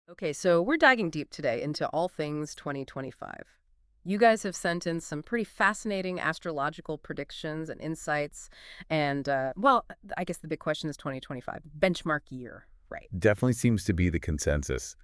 Okay, so we're diving deep today into all things 2025. You guys have sent in some pretty fascinating astrological predictions and insights. And, I guess the big question is 2025, benchmark year, right? Definitely seems to be the consensus,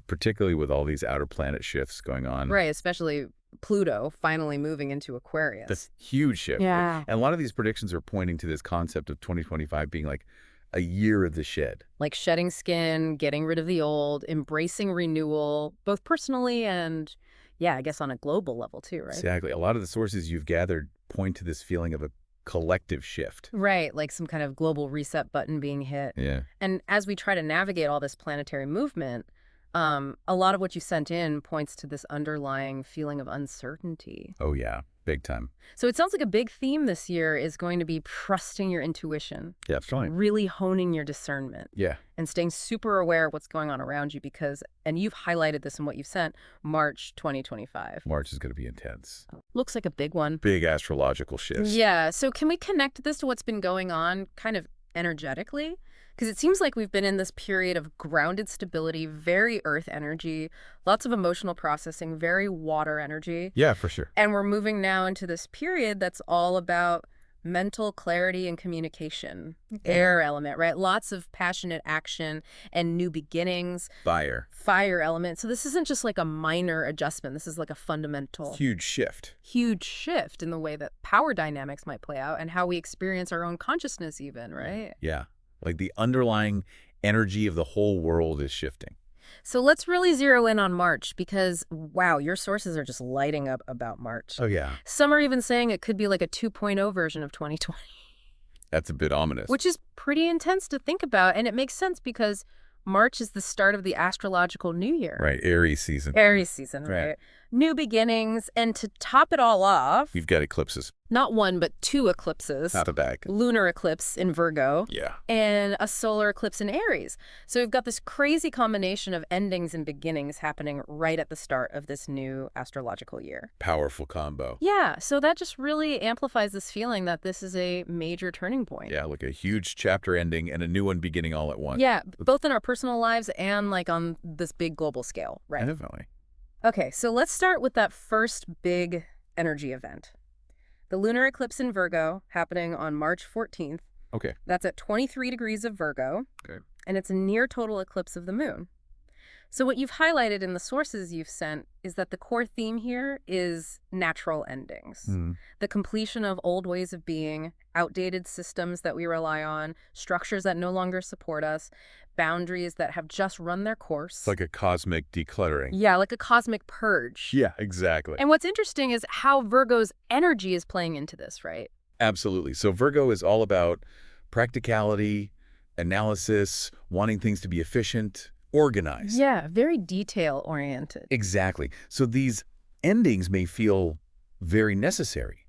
particularly with all these outer planet shifts going on. Right, especially Pluto finally moving into Aquarius. This huge shift. Yeah. And a lot of these predictions are pointing to this concept of 2025 being like a year of the shed. Like shedding skin, getting rid of the old, embracing renewal, both personally and, yeah, I guess on a global level too, right? Exactly. A lot of the sources you've gathered point to this feeling of a collective shift. Right, like some kind of global reset button being hit. Yeah. And as we try to navigate all this planetary movement, a lot of what you sent in points to this underlying feeling of uncertainty. Oh, yeah. Big time. So it sounds like a big theme this year is going to be trusting your intuition, Yeah, that's right. really honing your discernment, Yeah. and staying super aware of what's going on around you because, and you've highlighted this in what you've sent, March 2025. March is going to be intense. Looks like a big one. Big astrological shifts. Yeah, so can we connect this to what's been going on kind of energetically? Because it seems like we've been in this period of grounded stability, very earth energy, lots of emotional processing, very water energy. Yeah, for sure. And we're moving now into this period that's all about mental clarity and communication. Air element, right? Lots of passionate action and new beginnings. Fire. Fire element. So this isn't just like a minor adjustment. This is like a fundamental, Huge shift. huge shift in the way that power dynamics might play out and how we experience our own consciousness even, right? Yeah. Like the underlying energy of the whole world is shifting. So let's really zero in on March because, wow, your sources are just lighting up about March. Oh, yeah. Some are even saying it could be like a 2.0 version of 2020, That's a bit ominous. which is pretty intense to think about. And it makes sense because March is the start of the astrological new year. Right. Aries season. Aries season, right? New beginnings. And to top it all off, We've got eclipses. not one, but two eclipses. Out of back. Lunar eclipse in Virgo. Yeah. And a solar eclipse in Aries. So we've got this crazy combination of endings and beginnings happening right at the start of this new astrological year. Powerful combo. Yeah, so that just really amplifies this feeling that this is a major turning point. Yeah, like a huge chapter ending and a new one beginning all at once. Yeah, both in our personal lives and like on this big global scale, right? Definitely. Okay, so let's start with that first big energy event. The lunar eclipse in Virgo happening on March 14th. Okay. That's at 23 degrees of Virgo. Okay. And it's a near total eclipse of the moon. So what you've highlighted in the sources you've sent is that the core theme here is natural endings. The completion of old ways of being, outdated systems that we rely on, structures that no longer support us, boundaries that have just run their course. It's like a cosmic decluttering. Yeah, like a cosmic purge. Yeah, exactly. And what's interesting is how Virgo's energy is playing into this, right? Absolutely. So Virgo is all about practicality, analysis, wanting things to be efficient, organized. Yeah, very detail-oriented. Exactly. So these endings may feel very necessary,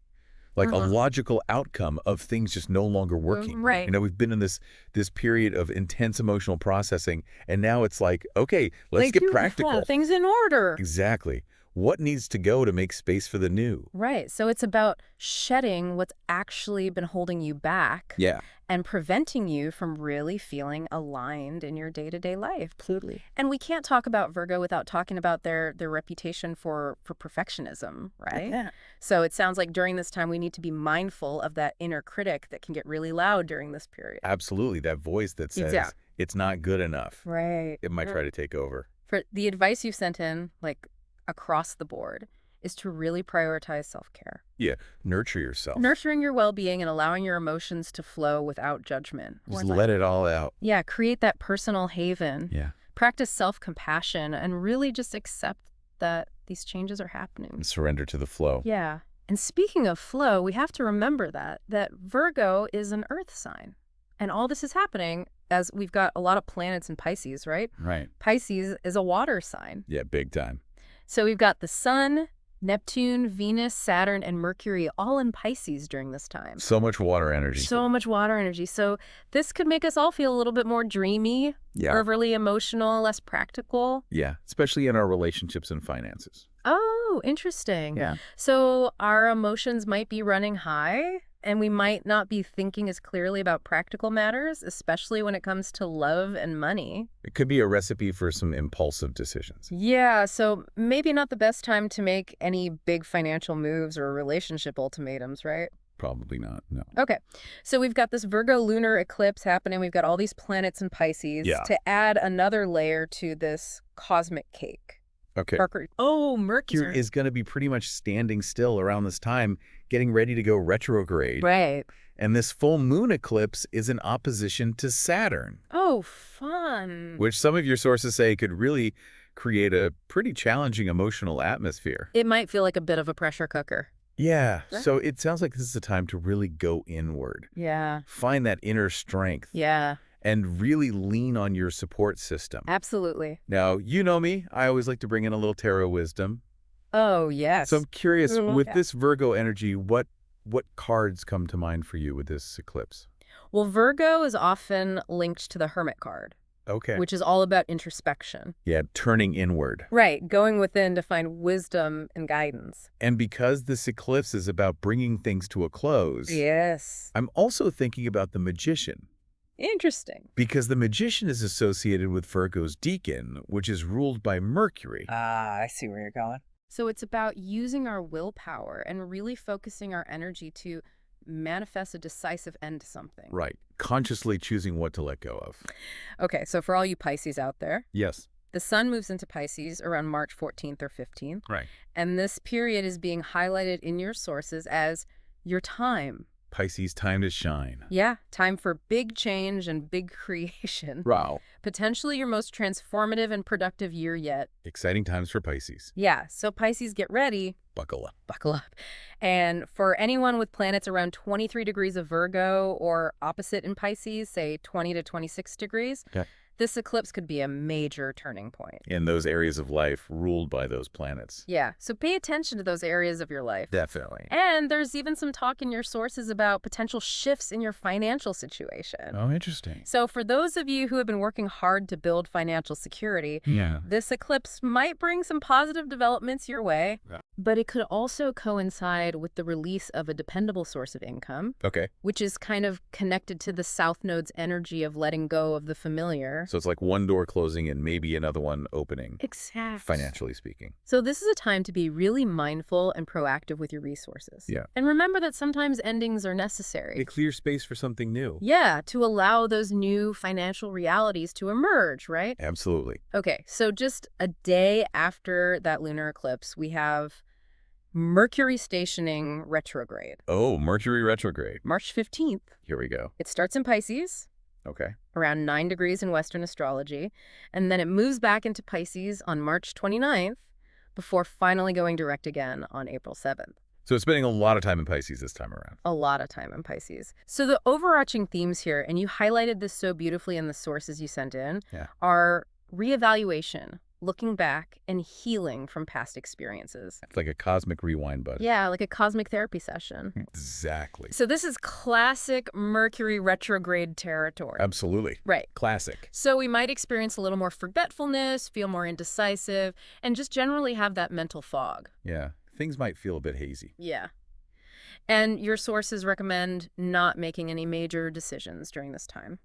like a logical outcome of things just no longer working. Right. You know, we've been in this period of intense emotional processing, and now it's like, okay, let's Like, get practical. yeah, things in order. Exactly. What needs to go to make space for the new? Right. So it's about shedding what's actually been holding you back Yeah. and preventing you from really feeling aligned in your day-to-day life. Absolutely. And we can't talk about Virgo without talking about their reputation for perfectionism, right? Yeah. So it sounds like during this time we need to be mindful of that inner critic that can get really loud during this period. Absolutely. That voice that says Yeah. it's not good enough. Right. It might try to take over. For the advice you sent in, like across the board, is to really prioritize self-care. Yeah. Nurture yourself. Nurturing your well-being and allowing your emotions to flow without judgment. Just let it all out. Yeah, create that personal haven. Yeah. Practice self-compassion and really just accept that these changes are happening. And surrender to the flow. Yeah. And speaking of flow, we have to remember that Virgo is an earth sign. And all this is happening as we've got a lot of planets in Pisces, right? Right. Pisces is a water sign. Yeah, big time. So we've got the Sun, Neptune, Venus, Saturn, and Mercury all in Pisces during this time. So much water energy. So much water energy. So this could make us all feel a little bit more dreamy, Yeah. overly emotional, less practical. Yeah, especially in our relationships and finances. Oh, interesting. Yeah. So our emotions might be running high. and we might not be thinking as clearly about practical matters, especially when it comes to love and money. It could be a recipe for some impulsive decisions. Yeah, so maybe not the best time to make any big financial moves or relationship ultimatums, right? Probably not, no. Okay, so we've got this Virgo lunar eclipse happening. We've got all these planets in Pisces Yeah. to add another layer to this cosmic cake. Okay. Mercury Mercury is going to be pretty much standing still around this time, getting ready to go retrograde. Right. And this full moon eclipse is in opposition to Saturn. Oh, fun. Which some of your sources say could really create a pretty challenging emotional atmosphere. It might feel like a bit of a pressure cooker. Yeah, so it sounds like this is a time to really go inward. Yeah. Find that inner strength. Yeah. And really lean on your support system. Absolutely. Now, you know me. I always like to bring in a little tarot wisdom. Oh, yes. So I'm curious, with this Virgo energy, what cards come to mind for you with this eclipse? Well, Virgo is often linked to the Hermit card. Okay. Which is all about introspection. Yeah, turning inward. Right, going within to find wisdom and guidance. And because this eclipse is about bringing things to a close, yes, I'm also thinking about the Magician. Interesting. Because the Magician is associated with Virgo's deacon, which is ruled by Mercury. Ah, I see where you're going. So it's about using our willpower and really focusing our energy to manifest a decisive end to something. Right. Consciously choosing what to let go of. Okay, so for all you Pisces out there, Yes. the sun moves into Pisces around March 14th or 15th. Right. And this period is being highlighted in your sources as your time. Pisces, time to shine. Yeah, time for big change and big creation. Wow. Potentially your most transformative and productive year yet. Exciting times for Pisces. Yeah, so Pisces, get ready. Buckle up. Buckle up. And for anyone with planets around 23 degrees of Virgo or opposite in Pisces, say 20 to 26 degrees, Okay. this eclipse could be a major turning point. In those areas of life ruled by those planets. Yeah, so pay attention to those areas of your life. Definitely. And there's even some talk in your sources about potential shifts in your financial situation. Oh, interesting. So for those of you who have been working hard to build financial security, Yeah. this eclipse might bring some positive developments your way, but it could also coincide with the release of a dependable source of income, Okay. which is kind of connected to the South Node's energy of letting go of the familiar. So it's like one door closing and maybe another one opening. Exactly. Financially speaking. So this is a time to be really mindful and proactive with your resources. Yeah. And remember that sometimes endings are necessary. It clears space for something new. Yeah, to allow those new financial realities to emerge, right? Absolutely. Okay, so just a day after that lunar eclipse, we have Mercury stationing retrograde. Oh, Mercury retrograde. March 15th. Here we go. It starts in Pisces, Okay. around 9 degrees in Western astrology, and then it moves back into Pisces on March 29th before finally going direct again on April 7th. So it's spending a lot of time in Pisces this time around. A lot of time in Pisces. So the overarching themes here, and you highlighted this so beautifully in the sources you sent in, are reevaluation, looking back, and healing from past experiences. It's like a cosmic rewind button. Yeah, like a cosmic therapy session. Exactly. So this is classic Mercury retrograde territory. Absolutely. Right. Classic. So we might experience a little more forgetfulness, feel more indecisive, and just generally have that mental fog. Yeah. Things might feel a bit hazy. Yeah. And your sources recommend not making any major decisions during this time.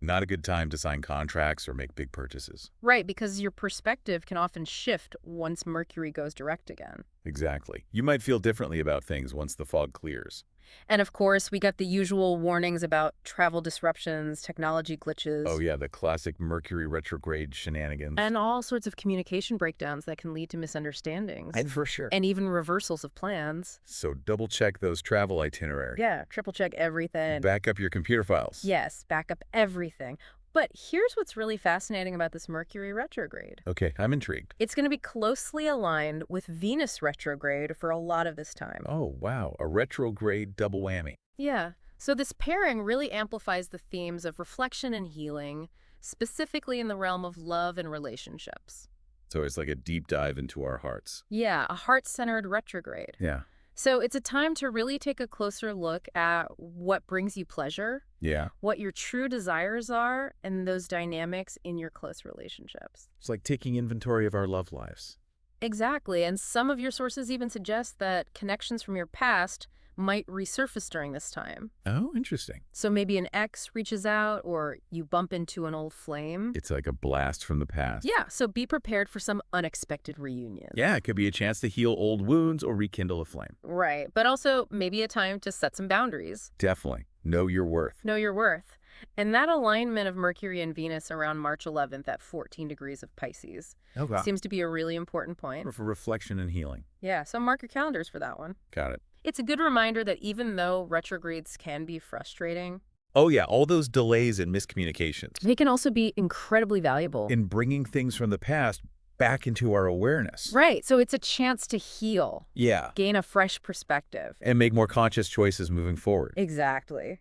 Not a good time to sign contracts or make big purchases. Right, because your perspective can often shift once Mercury goes direct again. Exactly. You might feel differently about things once the fog clears. And of course, we got the usual warnings about travel disruptions, technology glitches. Oh yeah, the classic Mercury retrograde shenanigans. And all sorts of communication breakdowns that can lead to misunderstandings. And for sure. And even reversals of plans. So double check those travel itineraries. Yeah, triple check everything. Back up your computer files. Yes, back up everything. But here's what's really fascinating about this Mercury retrograde. Okay, I'm intrigued. It's going to be closely aligned with Venus retrograde for a lot of this time. Oh, wow. A retrograde double whammy. Yeah. So this pairing really amplifies the themes of reflection and healing, specifically in the realm of love and relationships. So it's like a deep dive into our hearts. Yeah, a heart-centered retrograde. Yeah. So it's a time to really take a closer look at what brings you pleasure, Yeah. what your true desires are, and those dynamics in your close relationships. It's like taking inventory of our love lives. Exactly, and some of your sources even suggest that connections from your past might resurface during this time. Oh, interesting. So maybe an ex reaches out or you bump into an old flame. It's like a blast from the past. Yeah, so be prepared for some unexpected reunion. Yeah, it could be a chance to heal old wounds or rekindle a flame. Right, but also maybe a time to set some boundaries. Definitely. Know your worth. Know your worth. And that alignment of Mercury and Venus around March 11th at 14 degrees of Pisces seems to be a really important point. For reflection and healing. Yeah, so mark your calendars for that one. Got it. It's a good reminder that even though retrogrades can be frustrating, Oh, yeah, all those delays and miscommunications. they can also be incredibly valuable. In bringing things from the past back into our awareness. Right, so it's a chance to heal. Yeah. Gain a fresh perspective. And make more conscious choices moving forward. Exactly.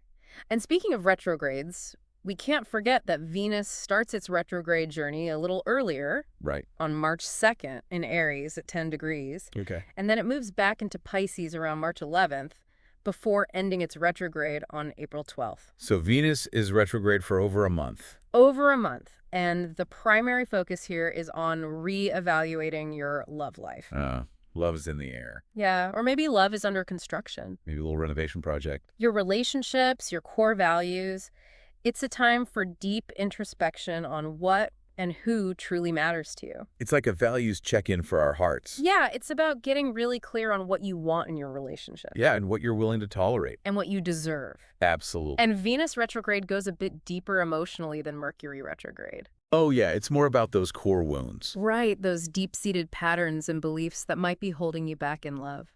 And speaking of retrogrades, we can't forget that Venus starts its retrograde journey a little earlier, Right. on March 2nd in Aries at 10 degrees. Okay. And then it moves back into Pisces around March 11th before ending its retrograde on April 12th. So Venus is retrograde for over a month. Over a month. And the primary focus here is on re-evaluating your love life. Love's in the air. Yeah, or maybe love is under construction. Maybe a little renovation project. Your relationships, your core values. It's a time for deep introspection on what and who truly matters to you. It's like a values check-in for our hearts. Yeah, it's about getting really clear on what you want in your relationship. Yeah, and what you're willing to tolerate. And what you deserve. Absolutely. And Venus retrograde goes a bit deeper emotionally than Mercury retrograde. Oh, yeah, it's more about those core wounds. Right, those deep-seated patterns and beliefs that might be holding you back in love.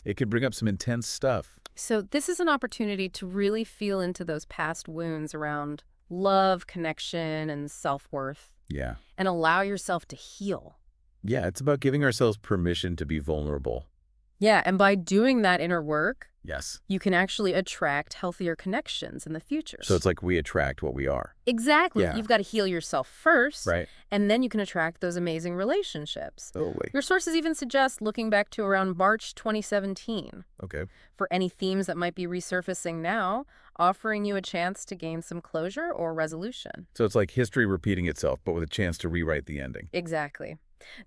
It could bring up some intense stuff. So this is an opportunity to really feel into those past wounds around love, connection, and self-worth. Yeah. And allow yourself to heal. Yeah, it's about giving ourselves permission to be vulnerable. Yeah, and by doing that inner work, Yes. you can actually attract healthier connections in the future. So it's like we attract what we are. Exactly. Yeah. You've got to heal yourself first, Right. and then you can attract those amazing relationships. Totally. Your sources even suggest looking back to around March 2017 Okay. for any themes that might be resurfacing now, offering you a chance to gain some closure or resolution. So it's like history repeating itself, but with a chance to rewrite the ending. Exactly.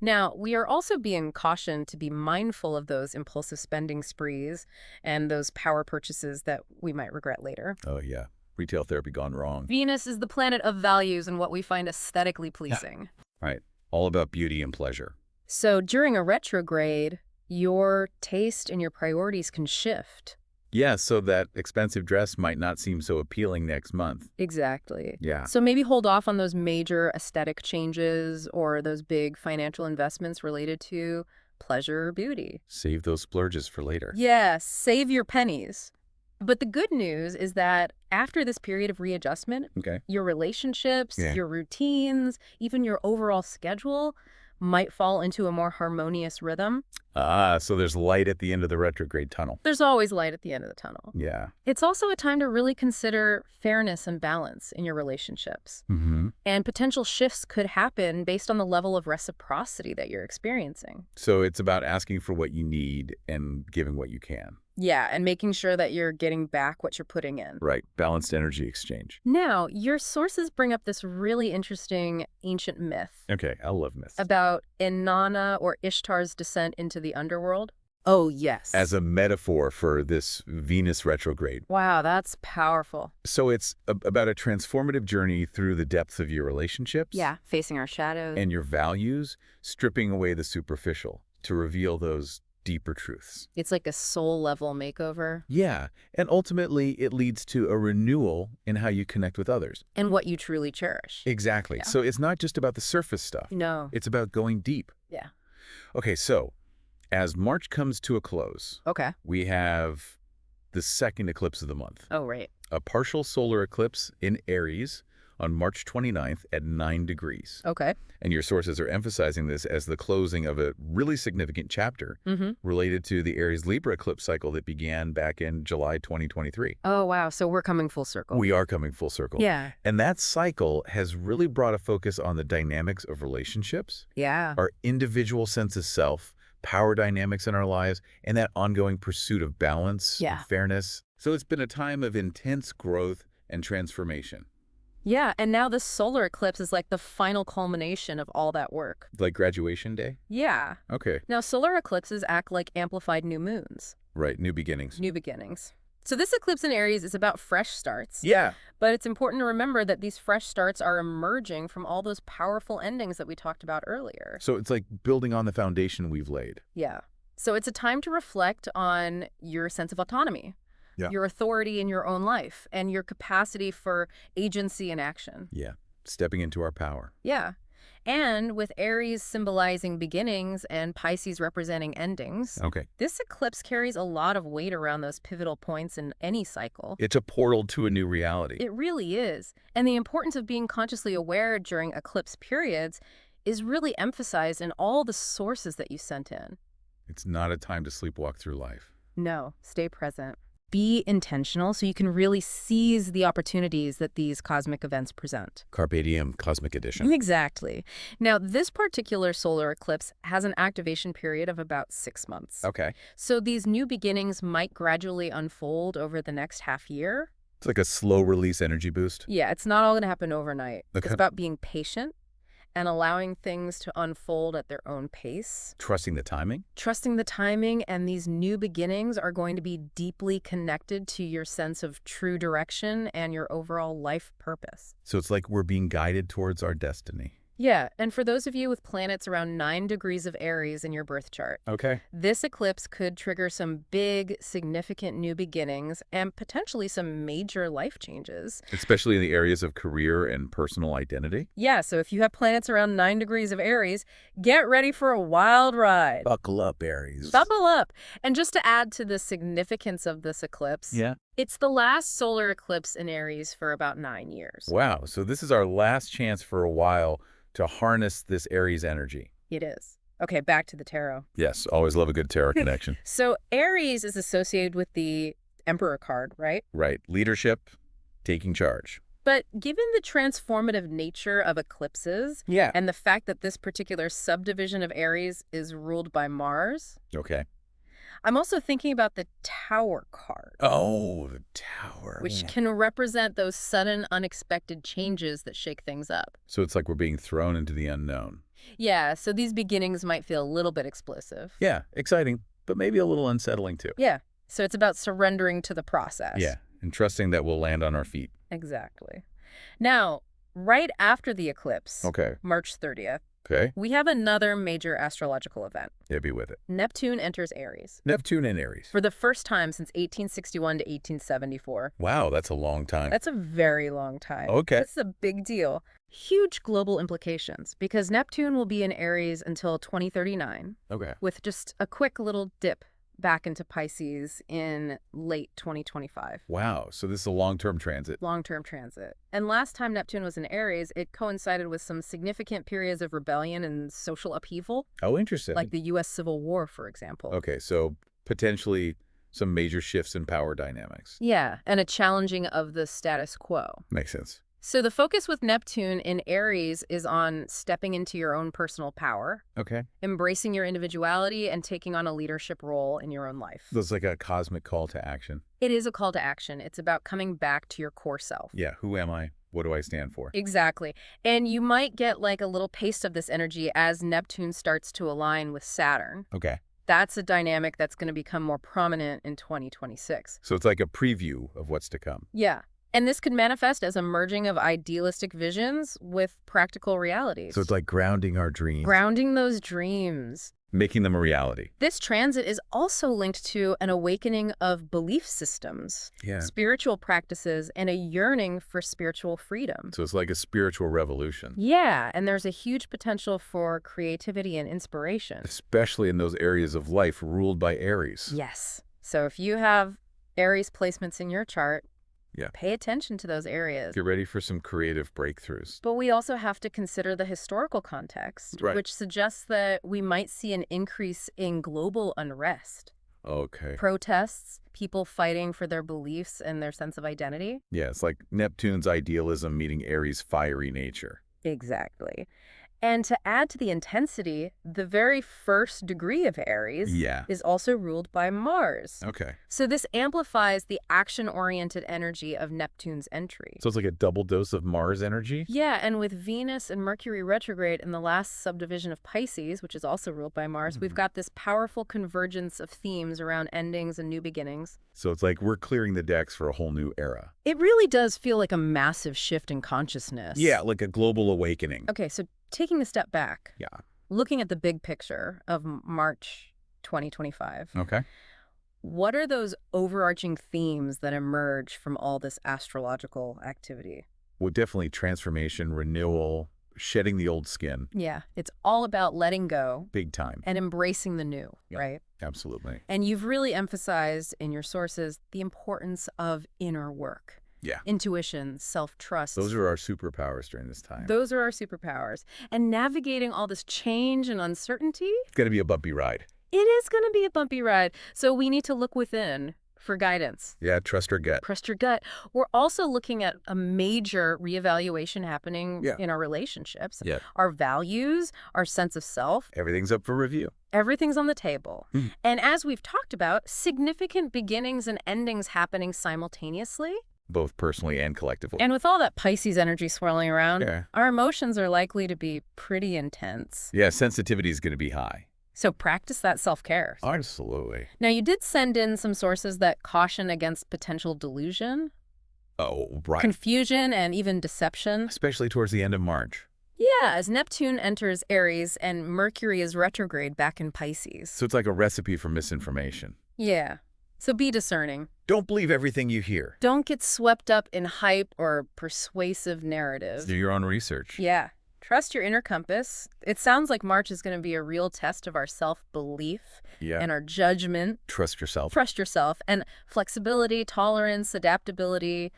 Now, we are also being cautioned to be mindful of those impulsive spending sprees and those power purchases that we might regret later. Oh, yeah. Retail therapy gone wrong. Venus is the planet of values and what we find aesthetically pleasing. Right. All about beauty and pleasure. So during a retrograde, your taste and your priorities can shift. Yeah, so that expensive dress might not seem so appealing next month. Exactly. Yeah. So maybe hold off on those major aesthetic changes or those big financial investments related to pleasure or beauty. Save those splurges for later. Yes, save your pennies. But the good news is that after this period of readjustment, Okay. your relationships, Yeah. your routines, even your overall schedule might fall into a more harmonious rhythm. So there's light at the end of the retrograde tunnel. There's always light at the end of the tunnel. Yeah. It's also a time to really consider fairness and balance in your relationships. Mm-hmm. And potential shifts could happen based on the level of reciprocity that you're experiencing. So it's about asking for what you need and giving what you can. Yeah, and making sure that you're getting back what you're putting in. Right. Balanced energy exchange. Now, your sources bring up this really interesting ancient myth Okay. I love myths. about Inanna or Ishtar's descent into the underworld. Oh, yes. As a metaphor for this Venus retrograde. Wow, that's powerful. So it's about a transformative journey through the depths of your relationships. Yeah, facing our shadows. And your values, stripping away the superficial to reveal those deeper truths. It's like a soul-level makeover. Yeah, and ultimately it leads to a renewal in how you connect with others. And what you truly cherish. Exactly. Yeah. So it's not just about the surface stuff. No. It's about going deep. Yeah. Okay, so as March comes to a close, Okay. we have the second eclipse of the month. Oh, right. A partial solar eclipse in Aries on March 29th at 9 degrees. Okay. And your sources are emphasizing this as the closing of a really significant chapter related to the Aries-Libra eclipse cycle that began back in July 2023. Oh, wow. So we're coming full circle. We are coming full circle. Yeah. And that cycle has really brought a focus on the dynamics of relationships, Yeah. our individual sense of self, power dynamics in our lives, and that ongoing pursuit of balance, Yeah. and fairness. So it's been a time of intense growth and transformation. Yeah, and now this solar eclipse is like the final culmination of all that work. Like graduation day? Yeah. Okay. Now, solar eclipses act like amplified new moons. Right, new beginnings. New beginnings. So this eclipse in Aries is about fresh starts. Yeah. But it's important to remember that these fresh starts are emerging from all those powerful endings that we talked about earlier. So it's like building on the foundation we've laid. Yeah. So it's a time to reflect on your sense of autonomy, your authority in your own life, and your capacity for agency and action. Yeah, stepping into our power. Yeah. And with Aries symbolizing beginnings and Pisces representing endings, this eclipse carries a lot of weight around those pivotal points in any cycle. It's a portal to a new reality. It really is. And the importance of being consciously aware during eclipse periods is really emphasized in all the sources that you sent in. It's not a time to sleepwalk through life. No, stay present. Be intentional so you can really seize the opportunities that these cosmic events present. Carpe diem, cosmic edition. Exactly. Now, this particular solar eclipse has an activation period of about 6 months. Okay. So these new beginnings might gradually unfold over the next half year. It's like a slow release energy boost. Yeah, it's not all going to happen overnight. Okay. It's about being patient and allowing things to unfold at their own pace. Trusting the timing? Trusting the timing, and these new beginnings are going to be deeply connected to your sense of true direction and your overall life purpose. So it's like we're being guided towards our destiny. Yeah, and for those of you with planets around 9 degrees of Aries in your birth chart, this eclipse could trigger some big, significant new beginnings and potentially some major life changes. Especially in the areas of career and personal identity? Yeah, so if you have planets around 9 degrees of Aries, get ready for a wild ride. Buckle up, Aries. Buckle up. And just to add to the significance of this eclipse, it's the last solar eclipse in Aries for about 9 years. Wow, so this is our last chance for a while to harness this Aries energy. It is. Okay, back to the tarot. Yes, always love a good tarot connection. So Aries is associated with the Emperor card, right? Right. Leadership, taking charge. But given the transformative nature of eclipses and the fact that this particular subdivision of Aries is ruled by Mars, I'm also thinking about the Tower card. Oh, the Tower. Which can represent those sudden, unexpected changes that shake things up. So it's like we're being thrown into the unknown. Yeah, so these beginnings might feel a little bit explosive. Yeah, exciting, but maybe a little unsettling too. Yeah, so it's about surrendering to the process. Yeah, and trusting that we'll land on our feet. Exactly. Now, right after the eclipse, March 30th, we have another major astrological event. Yeah, be with it. Neptune enters Aries. Neptune in Aries. For the first time since 1861 to 1874. Wow, that's a long time. That's a very long time. Okay. That's a big deal. Huge global implications because Neptune will be in Aries until 2039. With just a quick little dip back into Pisces in late 2025. Wow, so this is a long-term transit. Long-term transit. And last time Neptune was in Aries, it coincided with some significant periods of rebellion and social upheaval. Oh, interesting. Like the U.S. Civil War, for example. Okay, so potentially some major shifts in power dynamics. Yeah, and a challenging of the status quo. Makes sense. So the focus with Neptune in Aries is on stepping into your own personal power. Embracing your individuality and taking on a leadership role in your own life. That's like a cosmic call to action. It is a call to action. It's about coming back to your core self. Yeah, who am I? What do I stand for? Exactly. And you might get like a little taste of this energy as Neptune starts to align with Saturn. That's a dynamic that's going to become more prominent in 2026. So it's like a preview of what's to come. Yeah. And this could manifest as a merging of idealistic visions with practical realities. So it's like grounding our dreams. Grounding those dreams. Making them a reality. This transit is also linked to an awakening of belief systems, spiritual practices, and a yearning for spiritual freedom. So it's like a spiritual revolution. Yeah, and there's a huge potential for creativity and inspiration. Especially in those areas of life ruled by Aries. Yes. So if you have Aries placements in your chart, pay attention to those areas. Get ready for some creative breakthroughs. But we also have to consider the historical context, which suggests that we might see an increase in global unrest. Protests, people fighting for their beliefs and their sense of identity. Yeah, it's like Neptune's idealism meeting Aries' fiery nature. Exactly. And to add to the intensity, the very first degree of Aries Yeah. is also ruled by Mars. Okay. So this amplifies the action-oriented energy of Neptune's entry. So it's like a double dose of Mars energy? Yeah, and with Venus and Mercury retrograde in the last subdivision of Pisces, which is also ruled by Mars, we've got this powerful convergence of themes around endings and new beginnings. So it's like we're clearing the decks for a whole new era. It really does feel like a massive shift in consciousness. Yeah, like a global awakening. Okay, so taking a step back. Yeah. Looking at the big picture of March 2025. Okay. What are those overarching themes that emerge from all this astrological activity? Well, definitely transformation, renewal, shedding the old skin. Yeah, it's all about letting go. Big time. And embracing the new, Yeah. right? Absolutely. And you've really emphasized in your sources the importance of inner work. Yeah. Intuition, self-trust. Those are our superpowers during this time. Those are our superpowers. And navigating all this change and uncertainty, It's going to be a bumpy ride. it is going to be a bumpy ride. So we need to look within for guidance. Yeah, trust our gut. Trust your gut. We're also looking at a major reevaluation happening in our relationships. Yeah. Our values, our sense of self. Everything's up for review. Everything's on the table. Mhm. And as we've talked about, significant beginnings and endings happening simultaneously. Both personally and collectively. And with all that Pisces energy swirling around, Yeah. our emotions are likely to be pretty intense. Yeah, sensitivity is going to be high. So practice that self-care. Absolutely. Now, you did send in some sources that caution against potential delusion, Oh, right. confusion, and even deception. Especially towards the end of March. Yeah, as Neptune enters Aries and Mercury is retrograde back in Pisces. So it's like a recipe for misinformation. Yeah. So be discerning. Don't believe everything you hear. Don't get swept up in hype or persuasive narratives. Do your own research. Yeah. Trust your inner compass. It sounds like March is going to be a real test of our self-belief Yeah. and our judgment. Trust yourself. Trust yourself. And flexibility, tolerance, adaptability,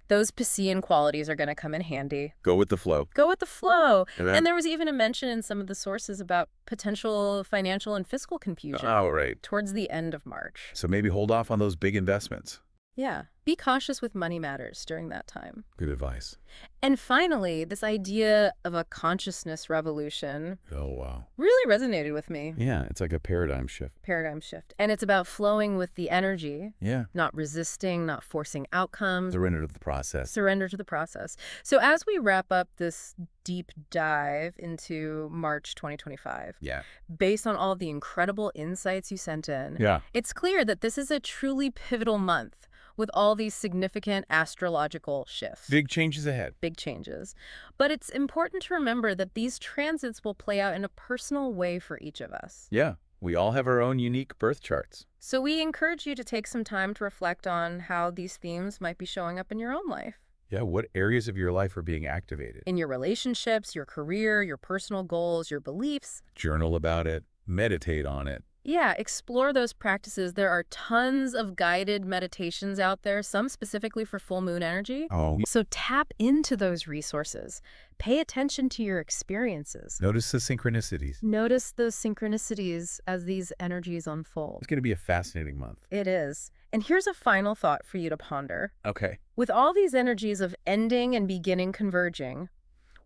those Piscean qualities are going to come in handy. Go with the flow. Go with the flow. Yeah. And there was even a mention in some of the sources about potential financial and fiscal confusion Oh, right. towards the end of March. So maybe hold off on those big investments. Yeah. Be cautious with money matters during that time. Good advice. And finally, this idea of a consciousness revolution Oh, wow. really resonated with me. Yeah, it's like a paradigm shift. Paradigm shift. And it's about flowing with the energy, Yeah. not resisting, not forcing outcomes. Surrender to the process. Surrender to the process. So as we wrap up this deep dive into March 2025, Yeah. based on all of the incredible insights you sent in, Yeah. it's clear that this is a truly pivotal month with all these significant astrological shifts. Big changes ahead. Big changes. But it's important to remember that these transits will play out in a personal way for each of us. Yeah. We all have our own unique birth charts. So we encourage you to take some time to reflect on how these themes might be showing up in your own life. Yeah. What areas of your life are being activated? In your relationships, your career, your personal goals, your beliefs. Journal about it. Meditate on it. Yeah, explore those practices. There are tons of guided meditations out there, some specifically for full moon energy. Oh. So tap into those resources. Pay attention to your experiences. Notice the synchronicities. Notice those synchronicities as these energies unfold. It's going to be a fascinating month. It is. And here's a final thought for you to ponder. Okay. With all these energies of ending and beginning converging,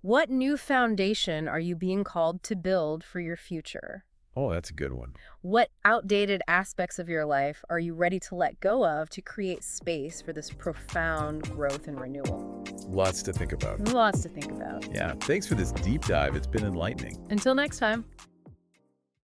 what new foundation are you being called to build for your future? Oh, that's a good one. What outdated aspects of your life are you ready to let go of to create space for this profound growth and renewal? Lots to think about. Lots to think about. Yeah. Thanks for this deep dive. It's been enlightening. Until next time.